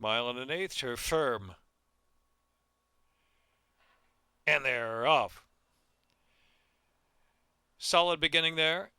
Mile and an eighth to firm. And they're off. Solid beginning there.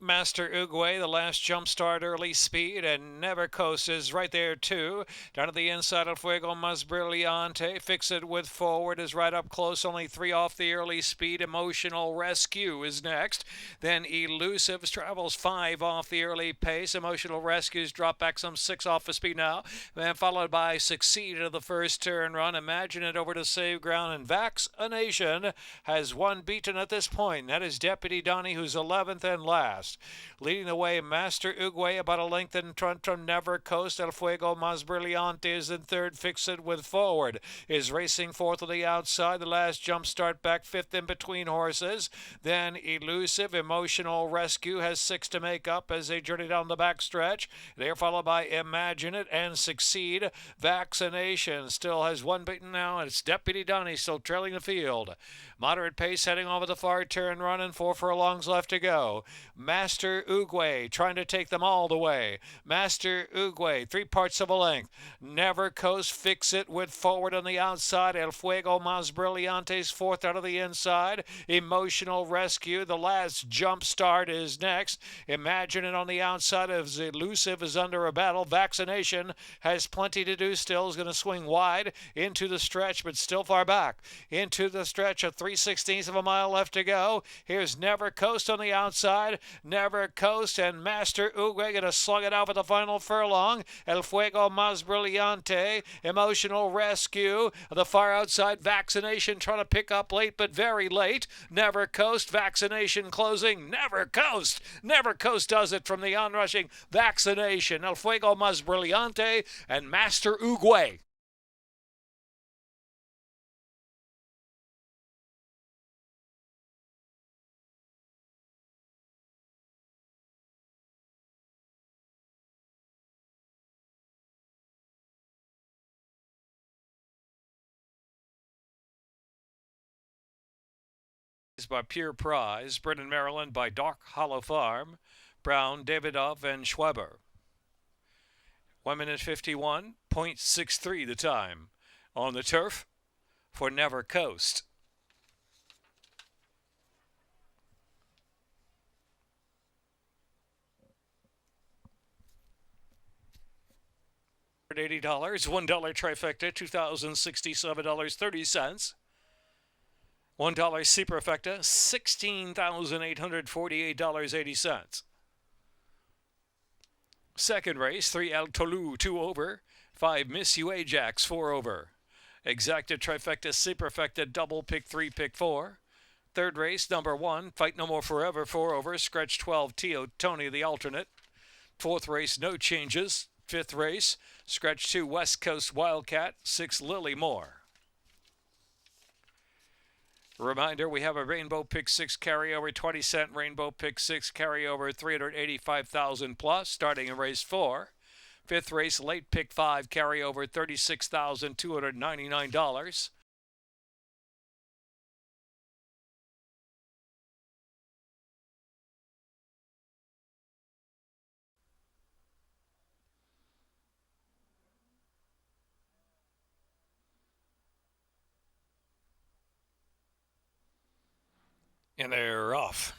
Master Uguay, the last jump start, early speed, and Never Coast is right there too. Down to the inside of Fuego Mas Brillante. Fix It with Forward is right up close, only 3 off the early speed. Emotional Rescue is next. Then Elusive travels 5 off the early pace. Emotional Rescues drop back some 6 off the speed now. Then followed by Succeed of the first turn run. Imagine It over to save ground, and Vaccination has one beaten at this point. That is Deputy Donnie, who's 11th and last. Leading the way, Master Uguay about a length in front from Never Coast. El Fuego Mas Brillante is in third. Fix It with Forward is racing fourth on the outside. The last jump start back fifth in between horses. Then Elusive, Emotional Rescue has 6 to make up as they journey down the back stretch. They're followed by Imagine It and Succeed. Vaccination still has one beaten now, and it's Deputy Donnie still trailing the field. Moderate pace heading over the far turn run, and 4 furlongs left to go. Master Uguay trying to take them all the way. Master Uguay, 3 parts of a length. Never Coast, Fix It with Forward on the outside. El Fuego Mas Brillantes, 4th out of the inside. Emotional Rescue, the last jump start is next. Imagine It on the outside as Elusive is under a battle. Vaccination has plenty to do still, is going to swing wide into the stretch, but still far back. Into the stretch of 3/16 of a mile left to go. Here's Never Coast on the outside. Never Coast and Master Uguay going to slug it out for the final furlong. El Fuego Mas Brillante, Emotional Rescue, the far outside. Vaccination trying to pick up late, but very late. Never Coast, Vaccination closing. Never Coast. Never Coast does it from the onrushing Vaccination. El Fuego Mas Brillante and Master Uguay. By Pure Prize, Brennan, Maryland by Dark Hollow Farm, Brown, Davidoff, and Schweber. 1 minute 51.63 the time on the turf for Never Coast. $80, $1 trifecta, $2,067.30. $1 superfecta, $16,848.80. Second race, 3 El Tolu, 2 over. 5 Miss You Ajax, 4 over. Exacta trifecta, superfecta, double, pick 3, pick 4. Third race, number 1, Fight No More Forever, 4 over. Scratch 12, Tio Tony, the alternate. Fourth race, no changes. Fifth race, Scratch 2, West Coast Wildcat, 6 Lily Moore. Reminder, we have a Rainbow Pick 6 carryover, 20-cent Rainbow Pick 6 carryover, 385,000 plus, starting in race 4. Fifth race, late Pick 5 carryover, $36,299. And they're off.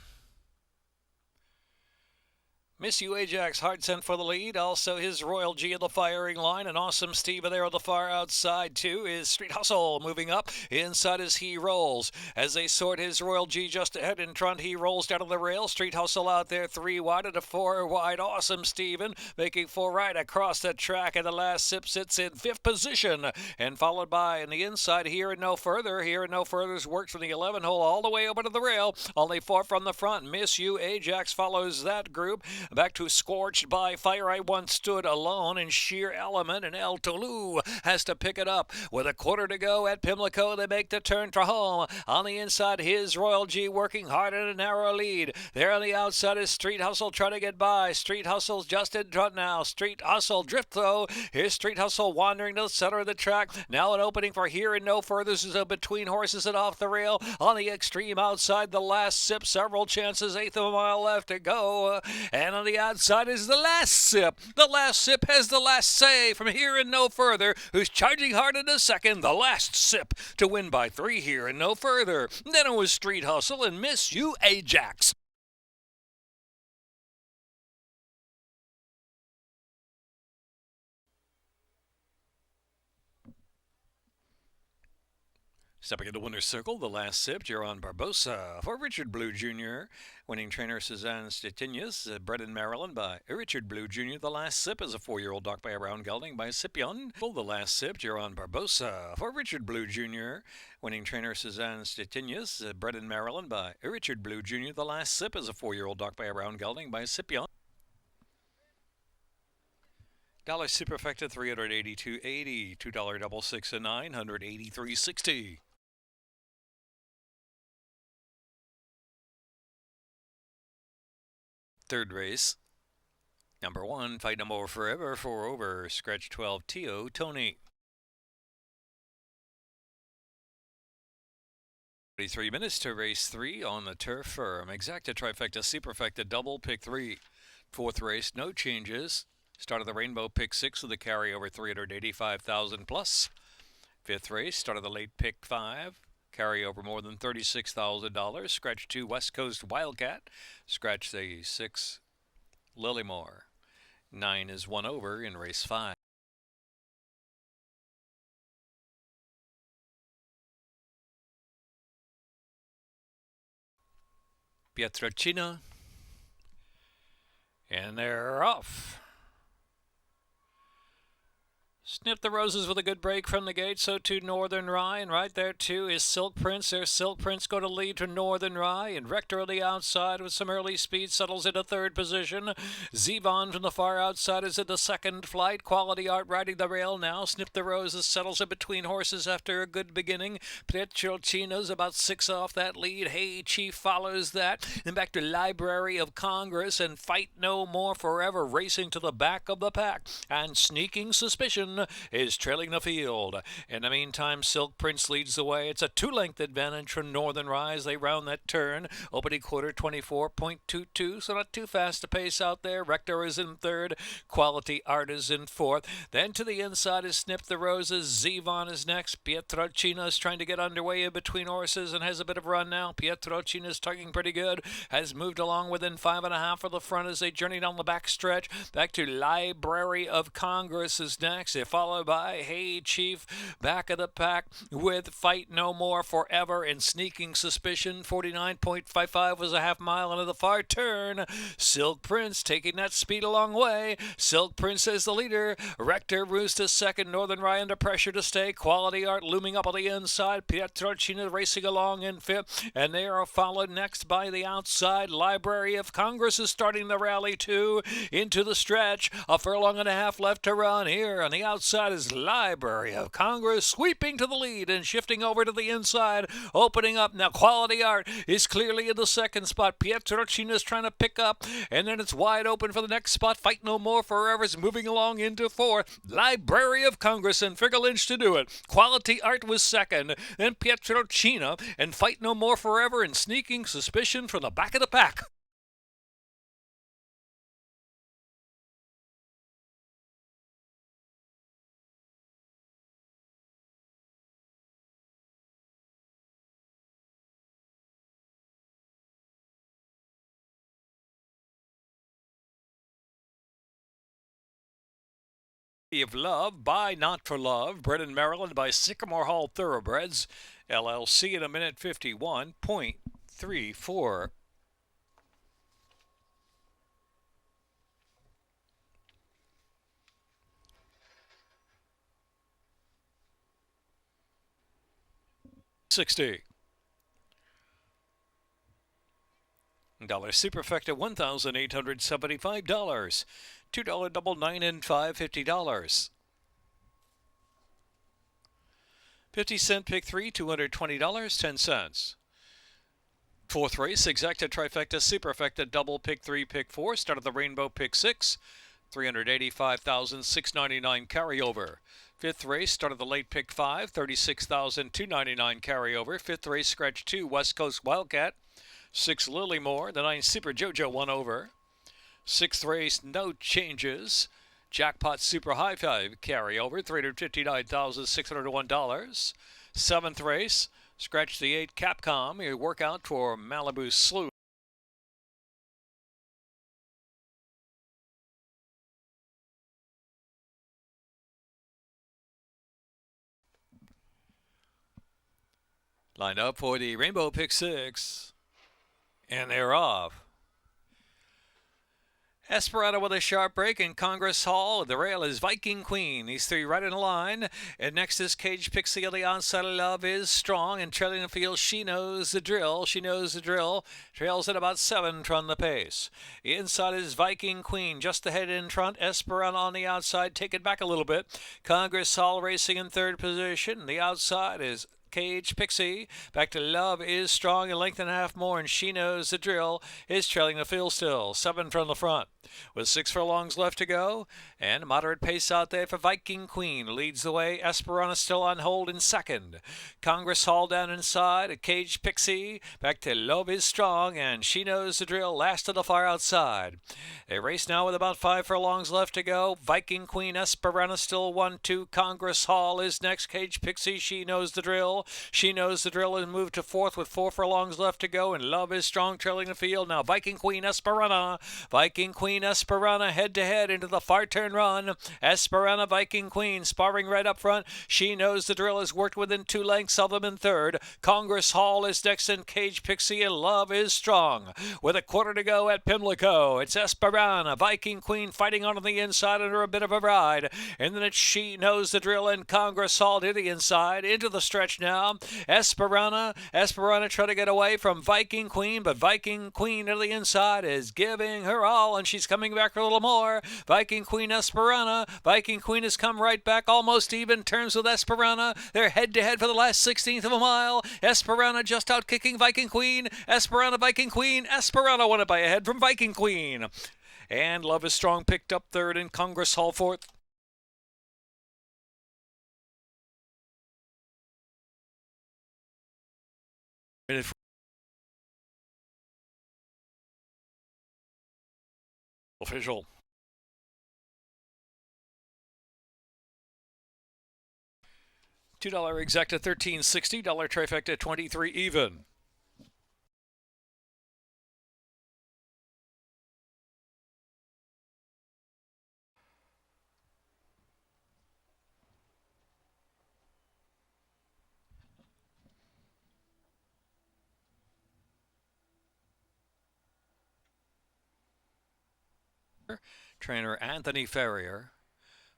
Miss You Ajax, hard sent for the lead. Also his Royal G of the firing line. An Awesome Steve there on the far outside too. Is Street Hustle moving up. Inside as He Rolls. As they sort his Royal G just ahead in front. He rolls down to the rail. Street Hustle out there 3 wide and a 4 wide. Awesome Steven making 4 right across the track. And the last sip sits in 5th position. And followed by on the inside Here and No Further. Here and No Further's worked from the 11 hole all the way over to the rail. Only 4 from the front. Miss You Ajax follows that group. Back to Scorched by Fire. I Once Stood Alone in Sheer Element, and El Tolu has to pick it up. With a quarter to go at Pimlico, they make the turn for home. On the inside, his Royal G working hard in a narrow lead. There on the outside is Street Hustle trying to get by. Street Hustle's just in front now. Street Hustle drift though. Here's Street Hustle wandering to the center of the track. Now an opening for Here and No Further. This is a between horses and off the rail. On the extreme outside, the last sip, several chances, 1/8 of a mile left to go. And on the outside is the last sip. The last sip has the last say from here and no further. Who's charging hard in a second? The last sip to win by 3 here and no further. Then it was Street Hustle and Miss You Ajax. Stepping into winner's circle, the last sip, Jaron Barbosa for Richard Blue Jr. Winning trainer Suzanne Stettinius, bred in Maryland by Richard Blue Jr. The last sip is a 4-year-old docked by a round gelding by Scipion. The last sip, Jaron Barbosa for Richard Blue Jr. Winning trainer Suzanne Stettinius, bred in Maryland by Richard Blue Jr. The last sip is a 4-year-old docked by a round gelding by Scipion. Dollar Superfecta $382.80, $2 double 6 and 9, $183.60. Third race, number 1, fight no more forever, 4 over, scratch 12, T.O. Tony. 43 minutes to race 3 on the turf firm. Exacta, trifecta, superfecta, double, pick 3. Fourth race, no changes. Start of the rainbow, pick 6 with a carryover 385,000 plus. Fifth race, start of the late pick 5. Carry over more than $36,000. Scratch 2, West Coast Wildcat. Scratch the 6, Lilymore. 9 is 1 over in race 5. Pietrocina. And they're off. Snip the Roses with a good break from the gate, so too Northern Rye, and right there too is Silk Prince. There's Silk Prince go to lead to Northern Rye, and Rector on the outside with some early speed settles into third position. Zevon from the far outside is in the second flight. Quality Art riding the rail now. Snip the Roses settles in between horses after a good beginning. Pietrocina's about 6 off that lead. Hey Chief follows that. Then back to Library of Congress and Fight No More Forever racing to the back of the pack. And Sneaking Suspicion is trailing the field. In the meantime, Silk Prince leads the way. It's a 2-length advantage from Northern Rise. They round that turn. Opening quarter 24.22, so not too fast a pace out there. Rector is in third. Quality Art is in fourth. Then to the inside is Snip the Roses. Zevon is next. Pietrocina is trying to get underway in between horses and has a bit of run now. Pietrocina is tugging pretty good. Has moved along within 5.5 of the front as they journey down the back stretch. Back to Library of Congress is next. Followed by Hey Chief, back of the pack with Fight No More Forever and Sneaking Suspicion. 49.55 was a half mile into the far turn. Silk Prince taking that speed a long way. Silk Prince is the leader. Rector Roost is second. Northern Rye under pressure to stay. Quality Art looming up on the inside. Pietrocina racing along in fifth. And they are followed next by the outside. Library of Congress is starting the rally too. Into the stretch. A furlong and a half left to run here on the outside is Library of Congress sweeping to the lead and shifting over to the inside, opening up. Now Quality Art is clearly in the second spot. Pietrocina is trying to pick up, and then it's wide open for the next spot. Fight No More Forever is moving along into fourth. Library of Congress and Figure Lynch to do it. Quality Art was second, then Pietrocina and Fight No More Forever and Sneaking Suspicion from the back of the pack. Of Love by Not for Love, bred in Maryland by Sycamore Hall Thoroughbreds, LLC in a minute 51.34. $60. Dollar Superfecta $1,875. $2 double 9 and 5, $50. 50-cent pick 3, $220, 10 cents. Fourth race, Exacta, Trifecta, Superfecta, double pick 3, pick 4. Start of the rainbow, pick 6. $385,699 carryover. Fifth race, start of the late pick 5, $36,299 carryover. Fifth race, scratch 2, West Coast Wildcat. 6 Lilymore. The 9 Super JoJo 1 over. Sixth race, no changes. Jackpot Super High Five carryover, $359,601. Seventh race, scratch the 8 Capcom, your workout for Malibu Slough. Lined up for the Rainbow Pick 6. And they're off. Esperanto with a sharp break in Congress Hall. The rail is Viking Queen. These three right in a line. And next is Cage Pixie on the onside. Love is strong. And trailing the field, She Knows the Drill. She Knows the Drill. Trails at about 7 from the pace. Inside is Viking Queen. Just ahead in front. Esperanto on the outside. Take it back a little bit. Congress Hall racing in third position. The outside is Cage Pixie. Back to Love is Strong, a length and a half more, and She Knows the Drill is trailing the field still. 7 from the front. With 6 furlongs left to go, and a moderate pace out there for Viking Queen. Leads the way. Esperanto still on hold in second. Congress Hall down inside. A Cage Pixie. Back to Love is Strong, and She Knows the Drill last of the far outside. They race now with about 5 furlongs left to go. Viking Queen, Esperanto still 1-2. Congress Hall is next. Cage Pixie, She Knows the Drill. She Knows the Drill has moved to 4th with 4 furlongs left to go, and Love is Strong trailing the field. Now Viking Queen, Esperanto. Viking Queen, Esperanto head-to-head into the far turn run. Esperanto, Viking Queen sparring right up front. She Knows the Drill has worked within 2 lengths of them in third. Congress Hall is next, and Cage Pixie, and Love is Strong. With a quarter to go at Pimlico, it's Esperanto, Viking Queen fighting on the inside under a bit of a ride. And then it's She Knows the Drill and Congress Hall to the inside. Into the stretch now. Esperanto trying to get away from Viking Queen, but Viking Queen to the inside is giving her all, and she's coming back for a little more. Viking Queen, Esperanto. Viking Queen has come right back, almost even terms with Esperanto. They're head-to-head for the last 16th of a mile. Esperanto just out kicking Viking Queen. Esperanto, Viking Queen. Esperanto won it by a head from Viking Queen. And Love is Strong picked up third, and Congress Hall fourth. Official. $2 exacta, $13.60. Trifecta, 23 even. Trainer Anthony Ferrier.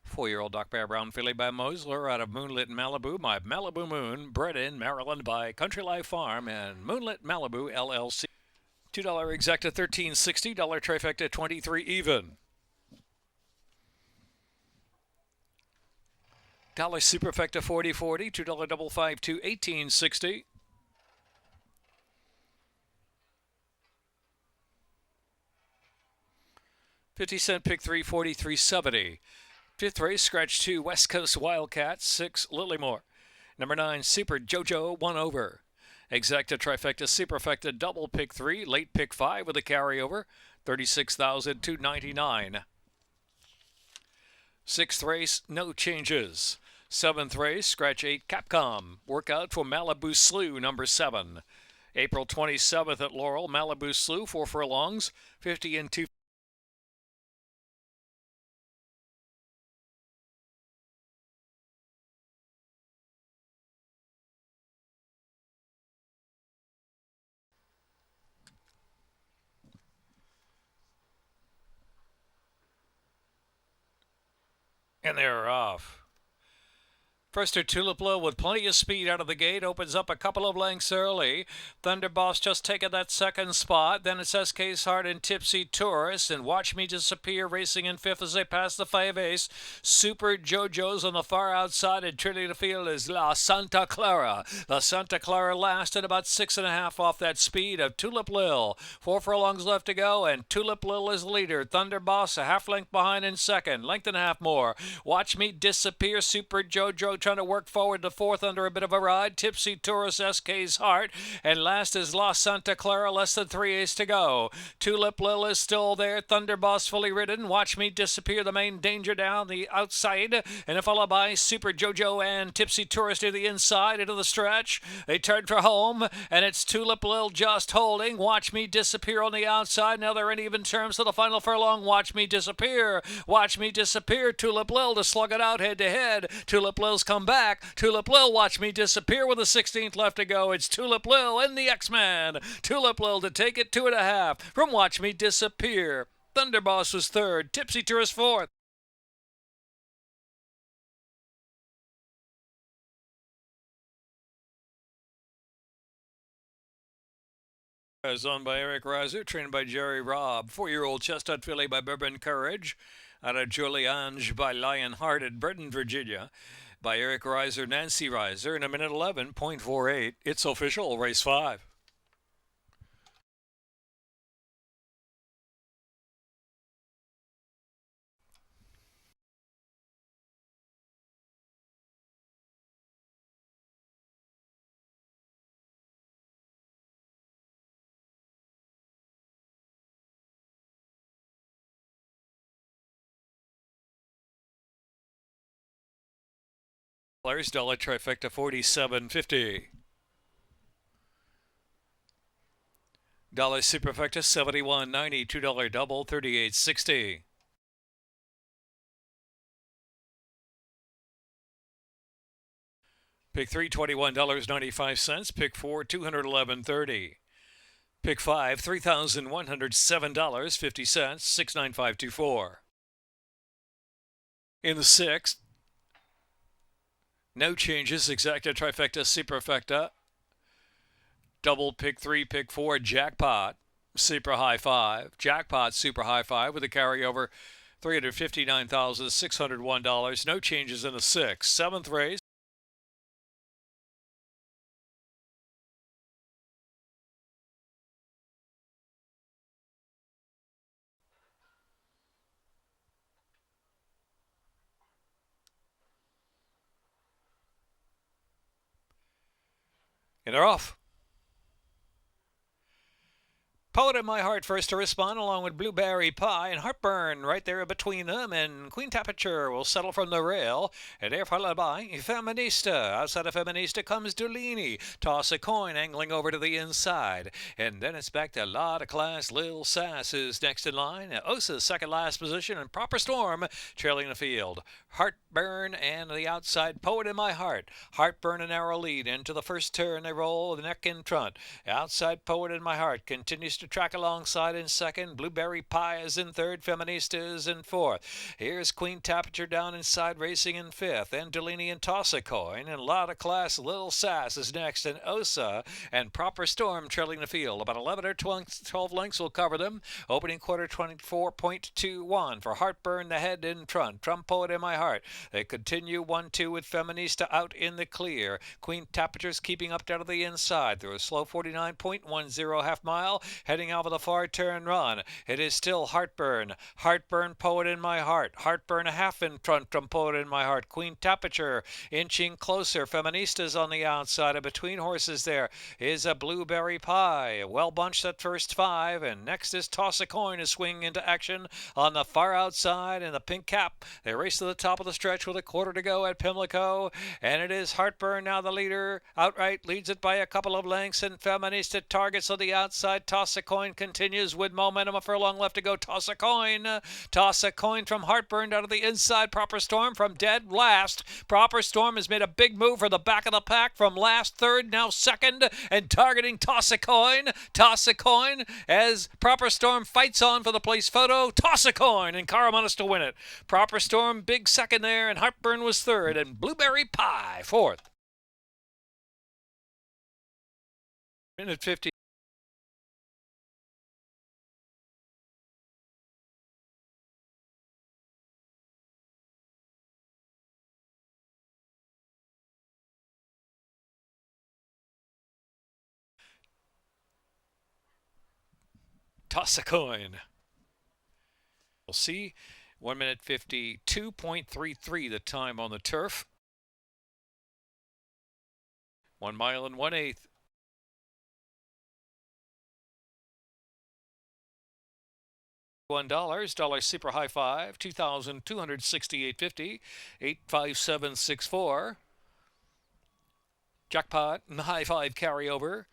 4-year-old Doc Bear Brown filly by Mosler out of Moonlit Malibu. My Malibu Moon, bred in Maryland by Country Life Farm and Moonlit Malibu LLC. $2 exacta, $13.60. Trifecta, 23 even. $1 superfecta, 40-40. $2 double 5-2, $18.60. $0.50 pick 3, 43.70. Fifth race, scratch 2, West Coast Wildcats, 6, Lilymore. Number 9, Super Jojo, 1 over. Exacta, trifecta, superfecta, double pick 3, late pick 5 with a carryover, $36,299. Sixth race, no changes. Seventh race, scratch 8, Capcom. Workout for Malibu Slough, number 7. April 27th at Laurel, Malibu Slough, 4 furlongs, 50 and 2. And they're off. First to Tulip Low with plenty of speed out of the gate. Opens up a couple of lengths early. Thunder Boss just taking that second spot. Then it's SK's Heart and Tipsy Tourist. And Watch Me Disappear racing in fifth as they pass the 5 ace. Super Jojo's on the far outside. And trailing the field is La Santa Clara. La Santa Clara last at about 6.5 off that speed of Tulip Lil. 4 furlongs left to go. And Tulip Lil is leader. Thunder Boss a half length behind in second. Length and a half more. Watch Me Disappear. Super Jojo trying to work forward to fourth under a bit of a ride. Tipsy Tourist, SK's Heart. And last is La Santa Clara, less than 3/8 to go. Tulip Lil is still there. Thunder Boss fully ridden. Watch Me Disappear, the main danger down the outside. And followed by Super Jojo and Tipsy Tourist to the inside, into the stretch. They turn for home, and it's Tulip Lil just holding. Watch Me Disappear on the outside. Now they're in even terms to the final furlong. Watch Me Disappear. Watch Me Disappear. Tulip Lil to slug it out head to head. Tulip Lil's come back. Tulip Lil, Watch Me Disappear with a 16th left to go. It's Tulip Lil and the X-Man. Tulip Lil to take it 2.5 from Watch Me Disappear. Thunder Boss was third. Tipsy Tourist fourth. Is owned by Eric Reiser, trained by Jerry Robb. 4-year-old chestnut filly by Bourbon Courage. Out of Juliange by Lionhearted, bred in Virginia. By Eric Reiser, Nancy Reiser, in a minute 11.48. It's official, race 5. Dollar trifecta 47.50. Dollar superfecta 71.90. $2 double 38.60. Pick 3 $21.95. Pick 4 $211.30. Pick 5 $3,107.50. 69524. In the sixth, no changes. Exacta, trifecta, superfecta. Double, pick 3, pick 4, jackpot, super high 5. Jackpot, super high 5 with a carryover $359,601. No changes in the sixth. Seventh race. And they're off. Poet in My Heart first to respond, along with Blueberry Pie and Heartburn right there between them. And Queen Temperature will settle from the rail. And they're followed by Feminista. Outside of Feminista comes Dulini. Toss a coin, angling over to the inside. And then it's back to Lot of Class. Lil Sass is next in line. Osa's second last position, and Proper Storm trailing the field. Heartburn and the outside, Poet in My Heart. Heartburn a narrow lead into the first turn. They roll the neck in front. Outside, Poet in My Heart continues to track alongside in second. Blueberry Pie is in third. Feminista is in fourth. Here's Queen Temperature down inside, racing in fifth. And Delaney and Toss a Coin. And Lot of Class, Little Sass is next. And Osa and Proper Storm trailing the field. About 11 or 12 lengths will cover them. Opening quarter 24.21 for Heartburn, the head in front. From Poet in My Heart. They continue 1-2 with Feminista out in the clear. Queen Temperature's keeping up down to the inside through a slow 49.10 half mile, heading out of the far turn run. It is still Heartburn. Heartburn, Poet in My Heart. Heartburn a half in front from Poet in My Heart. Queen Temperature inching closer. Feminista's on the outside, and between horses there is a Blueberry Pie. Well bunched at first 5, and next is Toss a Coin is swinging into action on the far outside in the pink cap. They race to the top of the stretch with a quarter to go at Pimlico, and it is Heartburn now the leader. Outright leads it by a couple of lengths, and Feminista targets on the outside. Toss a Coin continues with momentum. A furlong left to go. Toss a Coin. Toss a Coin from Heartburn down to the inside. Proper Storm from dead last. Proper Storm has made a big move for the back of the pack from last third, now second, and targeting Toss a Coin. Toss a Coin as Proper Storm fights on for the place photo. Toss a Coin, and Caramonis to win it. Proper Storm, big second there, and Heartburn was third, and Blueberry Pie fourth. Minute 50. Toss a Coin. We'll see. 1 minute 52.33 the time on the turf. 1 mile and 1/8. $1, dollar super high five, 2,268.50, 85764. Jackpot and high five carryover,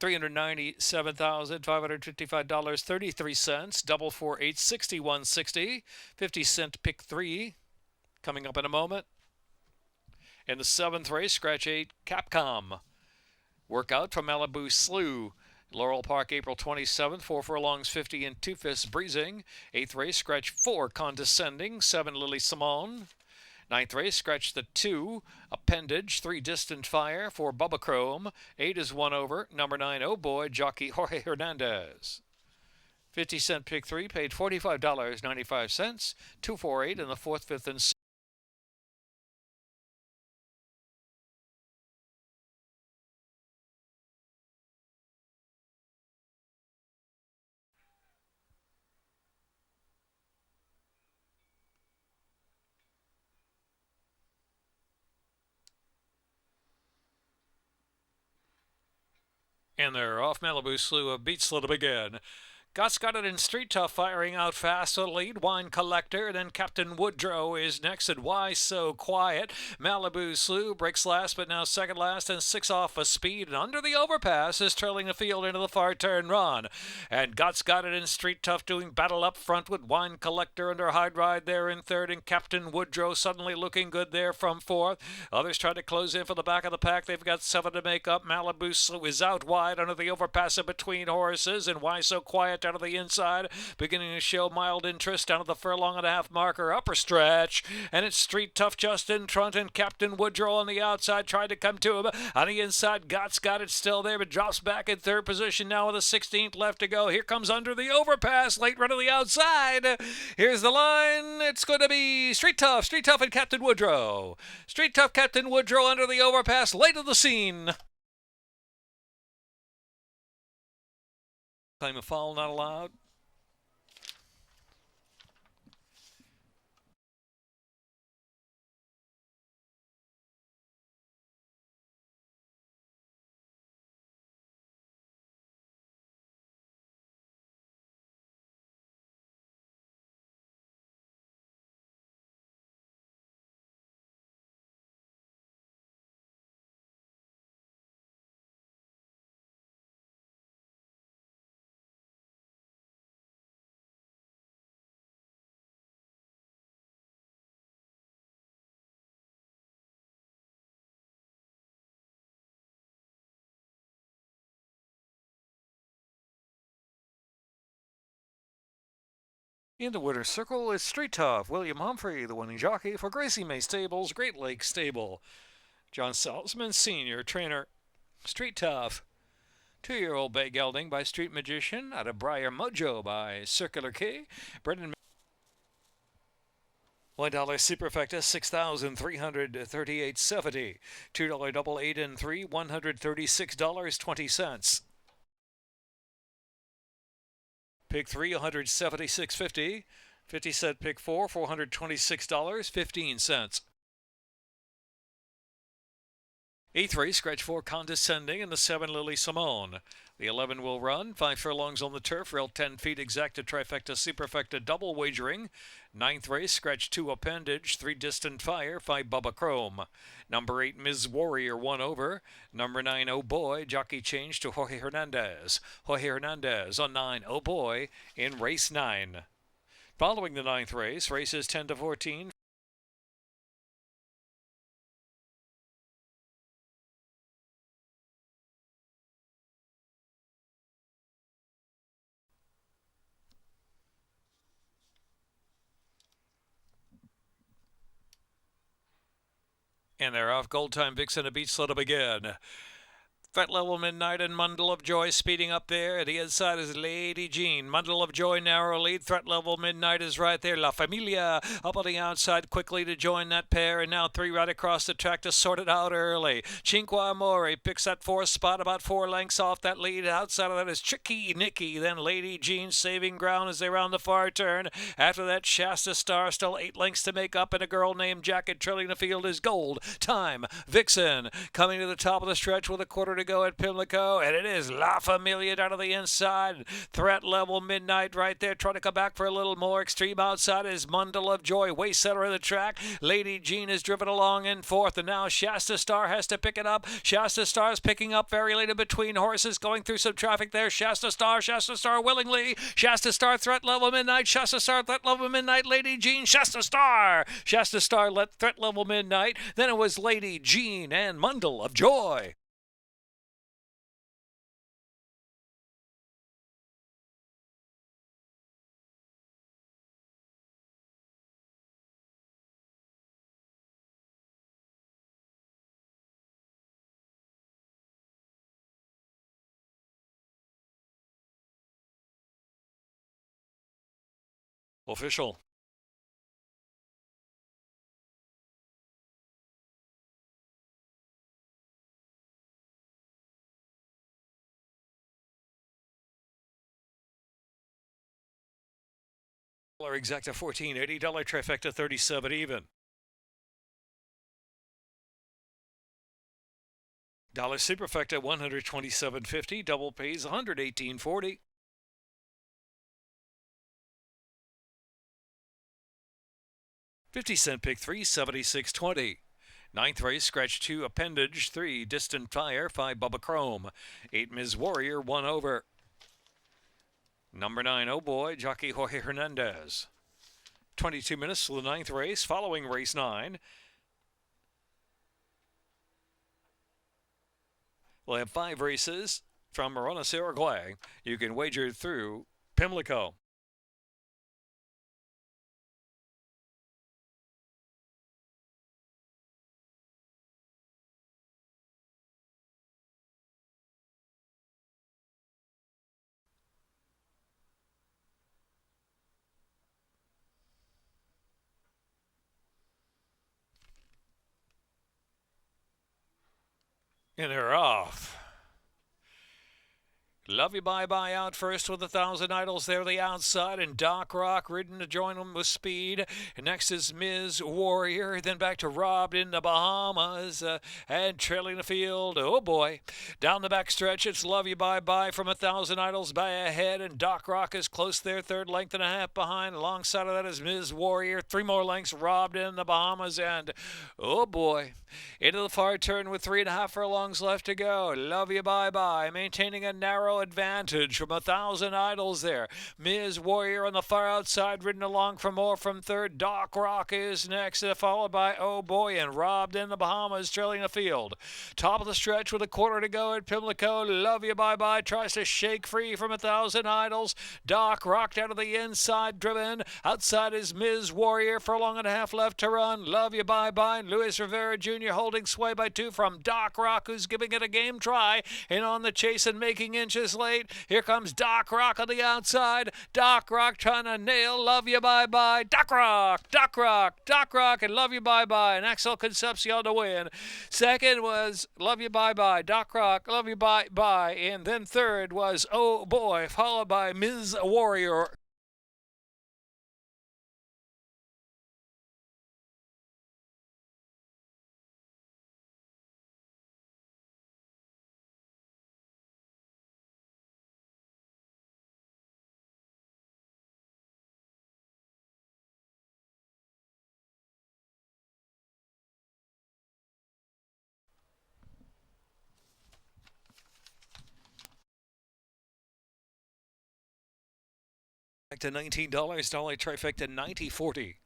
$397,555.33. Double for 861.60, 50-cent pick three. Coming up in a moment. In the seventh race, scratch 8, Capcom. Workout from Malibu Slough. Laurel Park, April 27th, 4 furlongs, 50 and 2 fifths breezing. Eighth race, scratch 4, Condescending. 7, Lily Simone. Ninth race, scratch the 2, Appendage. 3, Distant Fire. 4, Bubba Chrome. 8 is 1 over. Number 9, Oh Boy, jockey Jorge Hernandez. 50-cent pick 3, paid $45.95. 248 in the 4th, 5th, and 6th. And they're off. Malibu Slough beats Little Begin. Gus got it in Street Tough, firing out fast to the lead. Wine Collector, then Captain Woodrow is next at Why So Quiet. Malibu Slough breaks last, but now second last, and 6 off a speed. And under the overpass is trailing the field into the far turn run. And Guts got it in Street Tough, doing battle up front with Wine Collector under Hide Ride there in third, and Captain Woodrow suddenly looking good there from fourth. Others try to close in for the back of the pack. They've got 7 to make up. Malibu Slough is out wide under the overpass in between horses, and Why So Quiet down to the inside, beginning to show mild interest down to the furlong and a half marker, upper stretch, and it's Street Tough just in front, and Captain Woodrow on the outside tried to come to him. On the inside, Gott's got it still there, but drops back in third position now with a 16th left to go. Here comes under the overpass, late run to the outside. Here's the line. It's going to be Street Tough and Captain Woodrow. Street Tough, Captain Woodrow under the overpass, late of the scene. Claim a foul not allowed. In the winner's circle is Street Tough, William Humphrey, the winning jockey for Gracie May Stables, Great Lakes Stable. John Salzman, Sr., trainer. Street Tough. 2-year-old bay gelding by Street Magician out of Briar Mojo by Circular Key. Brendan $1 superfecta, 6,338.70. $2 double 8 and 3, $136.20. Pick 3, $176.50. 50-cent pick 4, $426.15. Eighth race, scratch 4, Condescending, and the 7, Lily Simone. The 11 will run, 5 furlongs on the turf, rail 10 feet, exacta, trifecta, superfecta, double wagering. Ninth race, scratch 2, Appendage, 3, Distant Fire, 5, Bubba Chrome. Number 8, Ms. Warrior, 1 over. Number 9, Oh Boy, jockey change to Jorge Hernandez. Jorge Hernandez on 9, Oh Boy, in race 9. Following the ninth race, races 10 to 14. And they're off. Gold Time Vixen, a beach Little Begin. Threat level midnight and Mundle of Joy speeding up there. At the inside is Lady Jean. Mundle of Joy narrow lead. Threat level midnight is right there. La Familia up on the outside quickly to join that pair. And now three right across the track to sort it out early. Cinque Amore picks that fourth spot about 4 lengths off that lead. Outside of that is Tricky Nicky. Then Lady Jean saving ground as they round the far turn. After that, Shasta Star still 8 lengths to make up. And a girl named Jacket trailing the field is Gold Time Vixen coming to the top of the stretch with a quarter to go at Pimlico, and it is La Familia down to the inside. Threat level midnight right there, trying to come back for a little more. Extreme outside is Mundle of Joy, way center of the track. Lady Jean is driven along in fourth, and now Shasta Star has to pick it up. Shasta Star's picking up very late in between horses, going through some traffic there. Shasta Star willingly. Shasta Star, threat level midnight. Shasta Star, threat level midnight. Lady Jean, Shasta Star. Shasta Star let threat level midnight. Then it was Lady Jean and Mundle of Joy. Official. Exacta $14.80, trifecta 37 even. Dollar superfecta $127.50, double pays $118.40. 50-cent pick 3, $76.20. Ninth race, scratch 2, appendage 3, distant fire 5, Bubba Chrome 8, Ms. Warrior 1 over. Number 9, Oh Boy, jockey Jorge Hernandez. 22 minutes to the ninth race, following race 9. We'll have 5 races from Morones, Uruguay. You can wager through Pimlico. And they're off. Love You Bye Bye out first with 1,000 Idols there the outside, and Doc Rock ridden to join them with speed. And next is Ms. Warrior, then back to Robbed in the Bahamas, and trailing the field. Oh boy. Down the back stretch, it's Love You Bye Bye from 1,000 Idols by ahead, and Doc Rock is close there, third length and a half behind. Alongside of that is Ms. Warrior, 3 more lengths, Robbed in the Bahamas, and oh boy. Into the far turn with 3.5 furlongs left to go. Love You Bye Bye, maintaining a narrow advantage from 1,000 Idols there. Ms. Warrior on the far outside, ridden along for more from third. Doc Rock is next, followed by Oh Boy and Robbed in the Bahamas, trailing the field. Top of the stretch with a quarter to go at Pimlico. Love You Bye Bye tries to shake free from 1,000 Idols. Doc Rock out of the inside, driven. Outside is Ms. Warrior, furlong and a half left to run. Love You Bye Bye. Luis Rivera Jr. holding sway by 2 from Doc Rock, who's giving it a game try. And on the chase and making inches late. Here comes Doc Rock on the outside. Doc Rock trying to nail Love You Bye Bye. Doc Rock, Doc Rock, Doc Rock, and Love You Bye Bye. And Axel Concepcion to win. Second was Love You Bye Bye. Doc Rock, Love You Bye Bye. And then third was Oh Boy, followed by Ms. Warrior. Back to $19, dollar trifecta $90.40.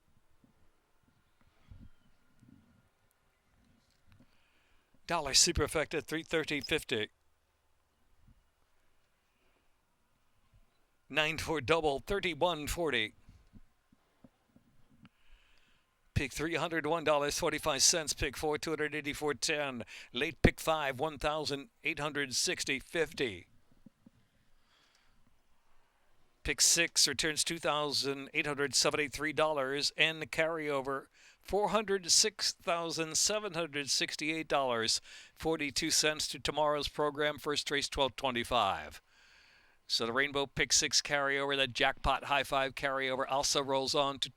Dollar superfecta $330.50. 9 for double $31.40. Pick $301.45. Pick 4, $284.10. Late pick 5, $1,860.50. Pick 6 returns $2,873, and the carryover $406,768.42 to tomorrow's program. First race 12:25. So the Rainbow Pick 6 carryover, that Jackpot High 5 carryover also rolls on to